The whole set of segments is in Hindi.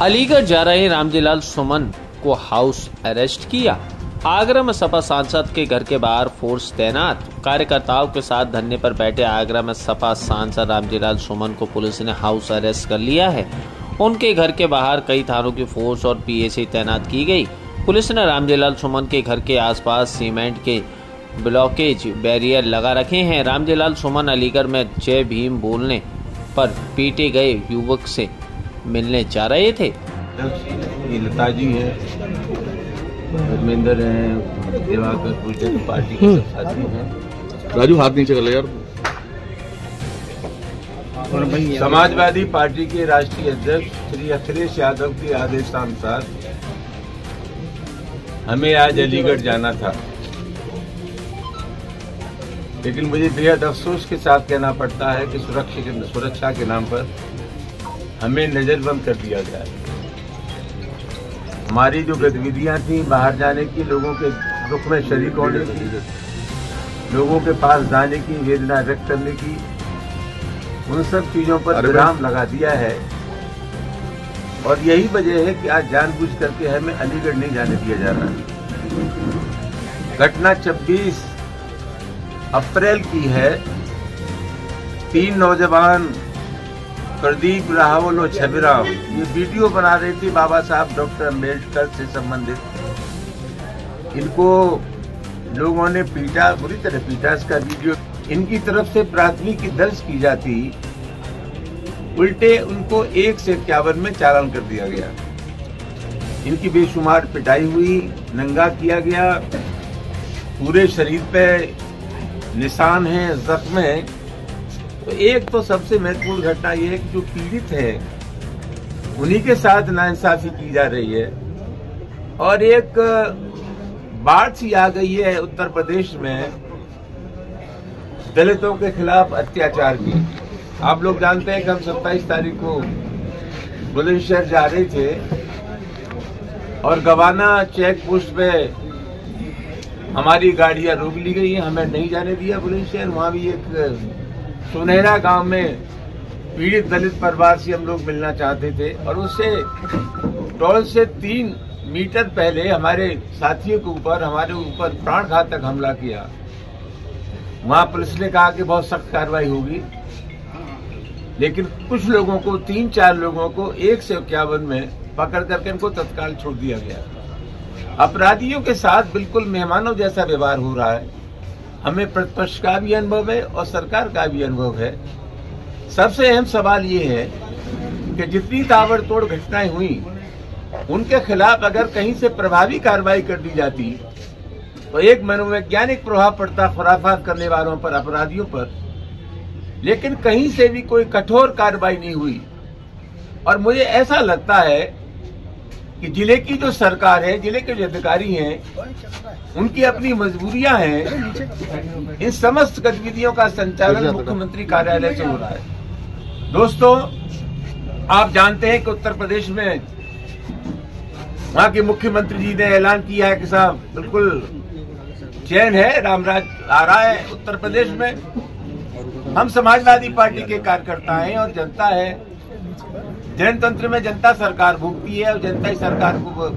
अलीगढ़ जा रहे रामजीलाल सुमन को हाउस अरेस्ट किया। आगरा में सपा सांसद के घर के बाहर फोर्स तैनात। कार्यकर्ताओं के साथ धरने पर बैठे आगरा में सपा सांसद रामजीलाल सुमन को पुलिस ने हाउस अरेस्ट कर लिया है। उनके घर के बाहर कई थानों की फोर्स और पीएसी तैनात की गई। पुलिस ने रामजीलाल सुमन के घर के आसपास सीमेंट के ब्लॉकेज बैरियर लगा रखे हैं। रामजीलाल सुमन अलीगढ़ में जय भीम बोलने पर पीटे गए युवक से मिलने जा रहे थे। लता जी हैं, धर्मेंद्र हैं, दिवाकर पार्टी के सब साथी हैं। राजू हाथ नीचे कर ले यार। समाजवादी पार्टी के राष्ट्रीय अध्यक्ष श्री अखिलेश यादव के आदेशानुसार हमें आज अलीगढ़ जाना था, लेकिन मुझे बेहद अफसोस के साथ कहना पड़ता है कि सुरक्षा के नाम पर हमें नजरबंद कर दिया गया है। हमारी जो गतिविधियां थी बाहर जाने की, लोगों के दुख में शरीक होने की, लोगों के पास जाने की, वेदना व्यक्त करने की, उन सब चीजों पर विराम लगा दिया है। और यही वजह है कि आज जानबूझ करके हमें अलीगढ़ नहीं जाने दिया जा रहा है। घटना 26 अप्रैल की है। 3 नौजवान प्रदीप, राहुल और छबिराम ये वीडियो बना रहे थे बाबा साहब डॉक्टर अम्बेडकर से संबंधित। इनको लोगों ने पीटा, बुरी तरह पीटा। इसका वीडियो इनकी तरफ से प्राथमिकी दर्ज की जाती, उल्टे उनको 1 से 51 में चालान कर दिया गया। इनकी बेशुमार पिटाई हुई, नंगा किया गया, पूरे शरीर पे निशान हैं, जख्म है। तो एक तो सबसे महत्वपूर्ण घटना यह है कि जो पीड़ित है उन्हीं के साथ नाइंसाफी की जा रही है। और एक बात सी आ गई है उत्तर प्रदेश में दलितों के खिलाफ अत्याचार की। आप लोग जानते हैं कि हम 27 तारीख को बुलंदशहर जा रहे थे और गवाना चेक पोस्ट पे हमारी गाड़ियां रोक ली गई हैं, हमें नहीं जाने दिया बुलंदशहर। वहां भी एक सुनहरा गांव में पीड़ित दलित परिवार से हम लोग मिलना चाहते थे और उससे टोल से 3 मीटर पहले हमारे साथियों के ऊपर, हमारे ऊपर प्राण घातक हमला किया। वहां पुलिस ने कहा कि बहुत सख्त कार्रवाई होगी, लेकिन कुछ लोगों को, 3-4 लोगों को 1 से 51 में पकड़ करके इनको तत्काल छोड़ दिया गया। अपराधियों के साथ बिल्कुल मेहमानों जैसा व्यवहार हो रहा है। हमें प्रतिपक्ष का भी अनुभव है और सरकार का भी अनुभव है। सबसे अहम सवाल ये है कि जितनी ताबड़तोड़ घटनाएं हुई उनके खिलाफ अगर कहीं से प्रभावी कार्रवाई कर दी जाती तो एक मनोवैज्ञानिक प्रभाव पड़ता खुराफात करने वालों पर, अपराधियों पर। लेकिन कहीं से भी कोई कठोर कार्रवाई नहीं हुई। और मुझे ऐसा लगता है कि जिले की जो सरकार है, जिले के जो अधिकारी हैं, उनकी अपनी मजबूरियां हैं। इन समस्त गतिविधियों का संचालन मुख्यमंत्री कार्यालय से हो रहा है। दोस्तों, आप जानते हैं कि उत्तर प्रदेश में वहां के मुख्यमंत्री जी ने ऐलान किया है कि साहब बिल्कुल चैन है, रामराज आ रहा है उत्तर प्रदेश में। हम समाजवादी पार्टी के कार्यकर्ता हैं और जनता है। जनतंत्र में जनता सरकार भोगती है और जनता ही सरकार को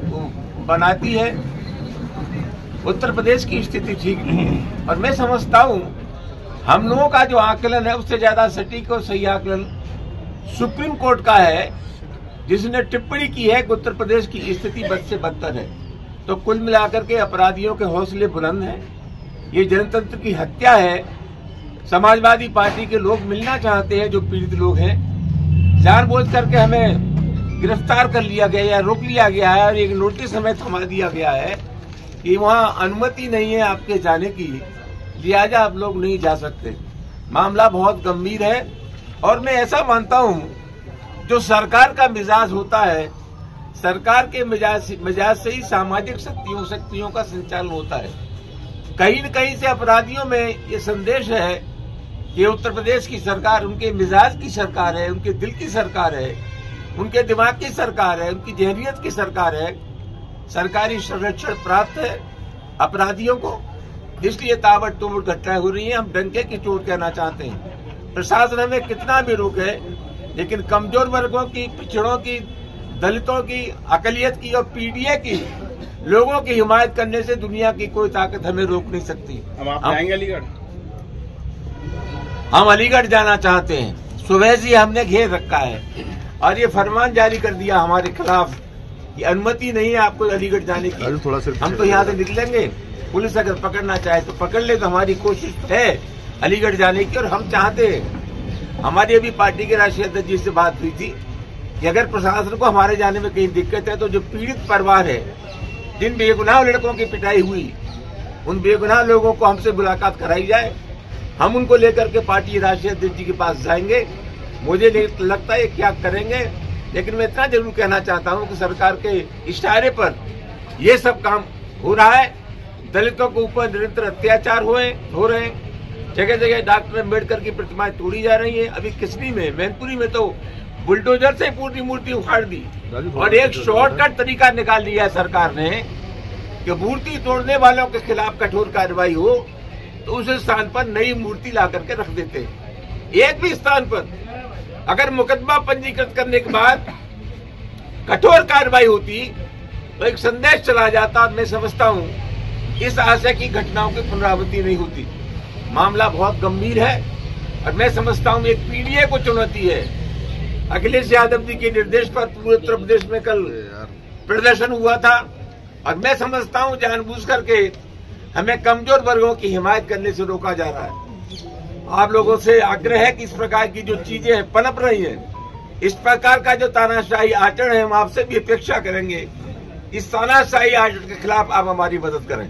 बनाती है। उत्तर प्रदेश की स्थिति ठीक नहीं है और मैं समझता हूं हम लोगों का जो आकलन है उससे ज्यादा सटीक और सही आकलन सुप्रीम कोर्ट का है, जिसने टिप्पणी की है कि उत्तर प्रदेश की स्थिति बद से बदतर है। तो कुल मिलाकर के अपराधियों के हौसले बुलंद हैं। ये जनतंत्र की हत्या है। समाजवादी पार्टी के लोग मिलना चाहते हैं, जो पीड़ित लोग हैं। जानबूझ करके हमें गिरफ्तार कर लिया गया या रोक लिया गया है और एक नोटिस हमें थमा दिया गया है कि वहां अनुमति नहीं है आपके जाने की, लिहाजा आप लोग नहीं जा सकते। मामला बहुत गंभीर है और मैं ऐसा मानता हूं जो सरकार का मिजाज होता है, सरकार के मिजाज से ही सामाजिक शक्तियों का संचालन होता है। कहीं न कहीं से अपराधियों में ये संदेश है कि उत्तर प्रदेश की सरकार उनके मिजाज की सरकार है, उनके दिल की सरकार है, उनके दिमाग की सरकार है, उनकी जहरियत की सरकार है। सरकारी संरक्षण प्राप्त है अपराधियों को, इसलिए ताबड़तोड़ घटनाएं हो रही हैं। हम डंके की चोट कहना चाहते हैं। प्रशासन हमें कितना भी रोके, लेकिन कमजोर वर्गों की, पिछड़ों की दलितों की, अकलियत की और पीडीए की लोगों की हिमायत करने से दुनिया की कोई ताकत हमें रोक नहीं सकती। अब आप जाएंगे अलीगढ़? हम अलीगढ़ जाना चाहते हैं। सुबह से हमने घेर रखा है और ये फरमान जारी कर दिया हमारे खिलाफ कि अनुमति नहीं है आपको अलीगढ़ जाने की। हम तो यहाँ से निकलेंगे, पुलिस अगर पकड़ना चाहे तो पकड़ ले, तो हमारी कोशिश है अलीगढ़ जाने की। और हम चाहते हैं, हमारी अभी पार्टी के राष्ट्रीय अध्यक्ष जी से बात हुई थी कि अगर प्रशासन को हमारे जाने में कहीं दिक्कत है तो जो पीड़ित परिवार है, जिन बेगुनाह लड़कों की पिटाई हुई, उन बेगुनाह लोगों को हमसे मुलाकात कराई जाए। हम उनको लेकर के पार्टी राष्ट्रीय अध्यक्ष जी के पास जाएंगे। मुझे लगता है क्या करेंगे, लेकिन मैं इतना जरूर कहना चाहता हूं कि सरकार के इशारे पर ये सब काम हो रहा है। दलितों के ऊपर निरंतर अत्याचार हो रहे हैं। जगह जगह डॉक्टर अम्बेडकर की प्रतिमाएं तोड़ी जा रही हैं। अभी किसनी में, मैनपुरी में तो बुलडोजर से पूरी मूर्ति उखाड़ दी और एक शॉर्टकट तरीका निकाल लिया है सरकार ने कि मूर्ति तोड़ने वालों के खिलाफ कठोर कार्रवाई हो तो उस स्थान पर नई मूर्ति ला करके रख देते हैं। एक भी स्थान पर अगर मुकदमा पंजीकृत करने के बाद कठोर कार्रवाई होती तो एक संदेश चला जाता। मैं समझता हूं इस आशय की घटनाओं की पुनरावृत्ति नहीं होती। मामला बहुत गंभीर है और मैं समझता हूं एक पीडीए को चुनौती है। अखिलेश यादव जी के निर्देश पर पूरे उत्तर प्रदेश में कल प्रदर्शन हुआ था और मैं समझता हूं जानबूझ करके हमें कमजोर वर्गों की हिमायत करने से रोका जा रहा है। आप लोगों से आग्रह है कि इस प्रकार की जो चीजें पनप रही हैं, इस प्रकार का जो तानाशाही आचरण है, हम आपसे भी अपेक्षा करेंगे इस तानाशाही आचरण के खिलाफ आप हमारी मदद करें।